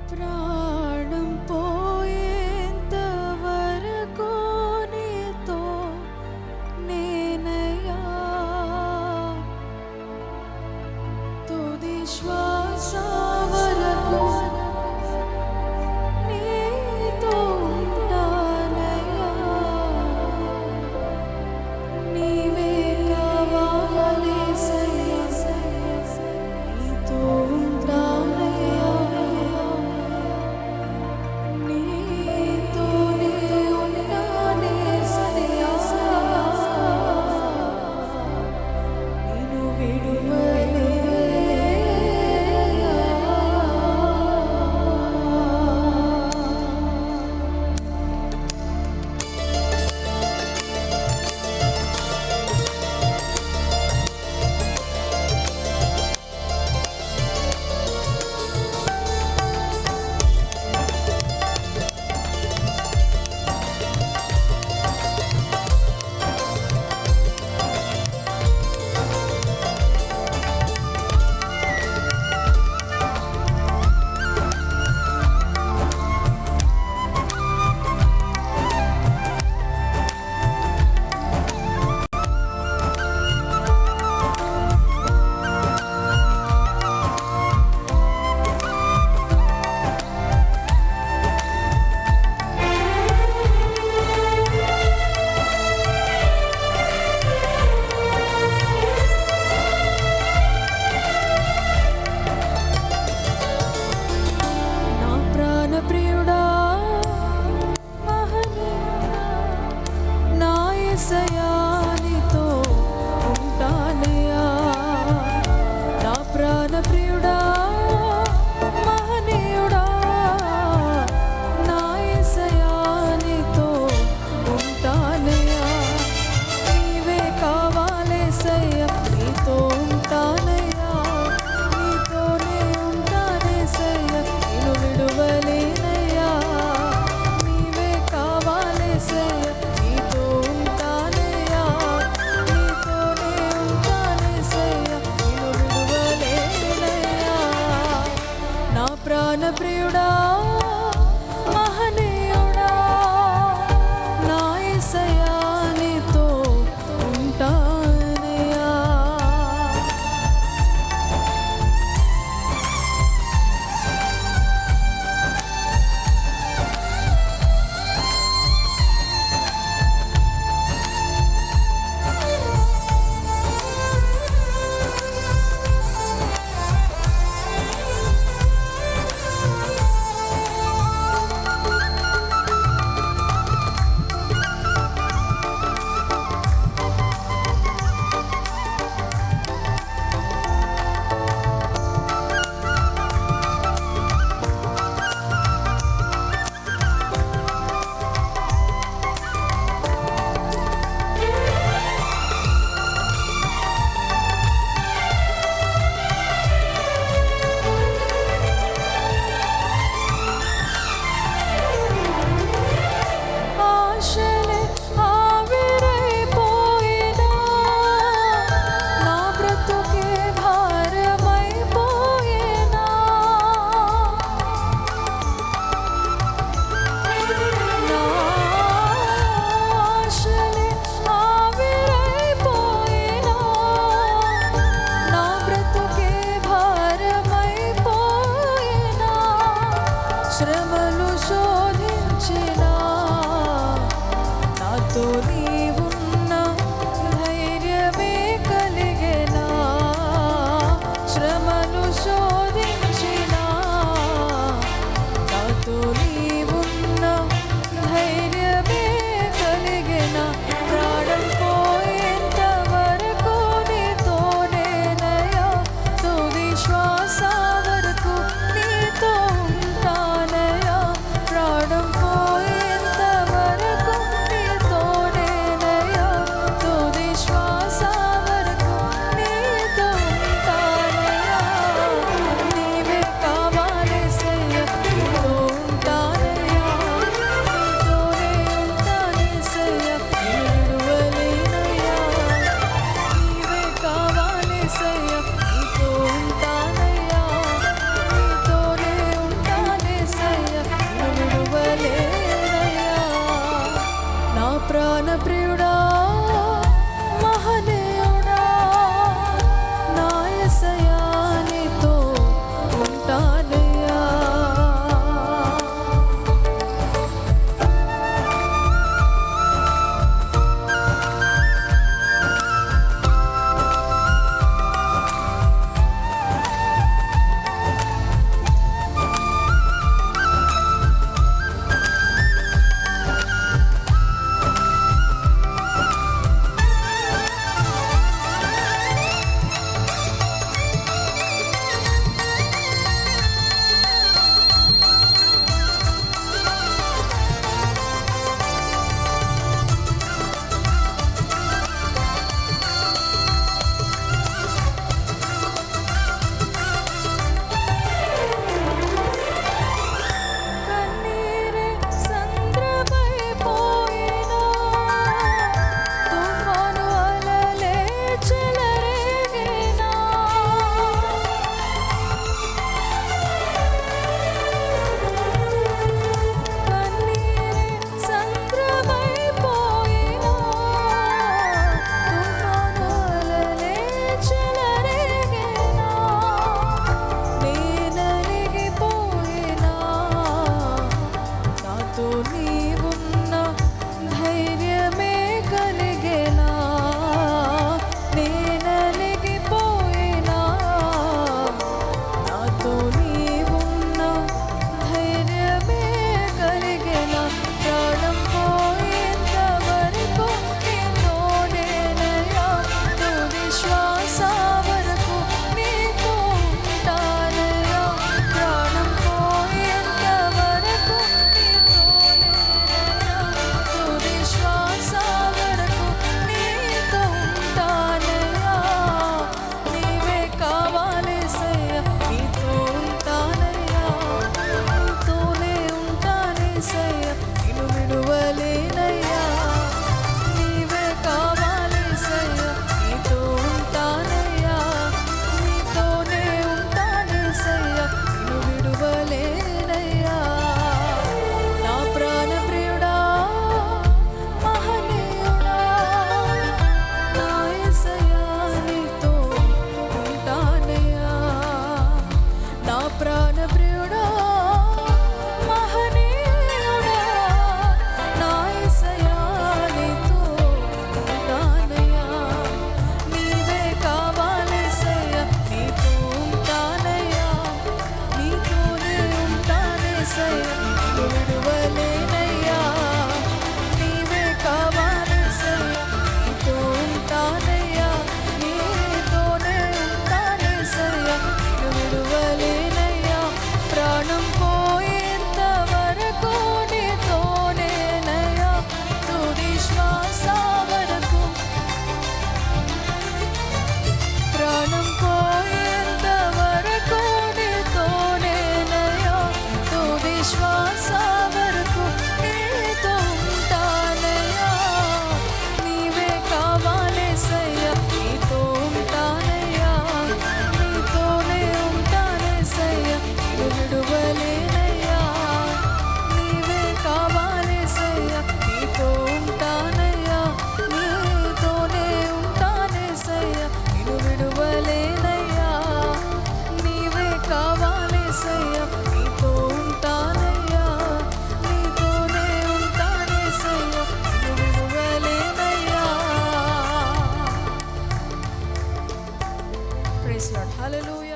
ప్రాణం పోయేంత వరకు నీతో నేనయ్యా, తుది శ్వాస వరకు నీతో ఉంటానయ్యా. నీవే కావాలేసయ్యా, నీతో ఉంటానయ్యా. నీతోనే ఉంటానేసయ్యా, నిన్ను విడువలేనయ్యా. నా ప్రాణ ప్రియుడా, మహనీయుడా, నా యేసయ్యా, నీతో ఉంటానయ్యా. నా ప్రాణ ప్రియుడా, మహనీయుడా, నా యేసయ్యా, నీతో ఉంటానయ్యా. నీవే కావాలేసయ్యా, నీతో ఉంటానయ్యా. నీతోనే ఉంటానేసయ్యా, నిన్ను విడువలేనయ్యా. నీవే కావాలేసయ్యా, నీతో ఉంటానయ్యా. నీతోనే ఉంటానేసయ్యా, నిన్ను విడువలేనయ్యా. నా ప్రాణ ప్రియుడా, మహనీయుడా, నా యేసయ్యా, నీతో ఉంటానయ్యా. ఆశలే ఆవిరైపోయినా, నా బ్రతుకే భారమైపోయినా, నా ఆశలే ఆవిరైపోయినా, నా బ్రతుకే భారమైపోయినా, శ్రమలు శోధించినా, నాతో నీవున్న ధైర్యమే కలిగేనా. శ్రమలు శోధించినా, నాతో నీవున్న ధైర్యమే కలిగేనా. ప్రాణం పోయేంత వరకు నీతోనేనయ్యా, తుది శ్వాస వరకు నీతో ఉంటానయ్యా. ప్రాణం పోయేంత వరకు నీతోనే ప్రాణప్రియుడా మహనీయుడా నా యేసయ్యా నీతో ఉంటానయ్యా నీవే కావాలేసయ్యా నీతో ఉంటానయ్యా నీతోనే ఉంటానేసయ్యా నిన్ను విడువలేనయ్యా నీవే కావాలేసయ్యా నీతో ఉంటానయ్యా నీతోనే ఉంటానేసయ్యా నిన్ను విడువలేనయ్యా ప్రాణం పోయేంత వరకు నీతోనేనయ్యా తుది శ్వాస వరకు ప్రాణం పోయేంత వరకు నీతోనేనయ్యా తుది శ్వాస వరకు నీతో ఉంటానయ్యా నీవే కావాలేసయ్యా నీతో ఉంటానయ్యా నీతోనే ఉంటానేసయ్యా నిన్ను విడువలేనయ్యా నీవే కావాలేసయ్యా నీతో ఉంటానయ్యా నీతోనే ఉంటానేసయ్యా నిన్ను విడువలేనయ్యా నీవే కావాలేసయ్యా నీతో ఉంటానయ్యా నీతోనే ఉంటానేసయ్యా నిన్ను విడువలేనయ్యా. Praise lord. హల్లెలూయా.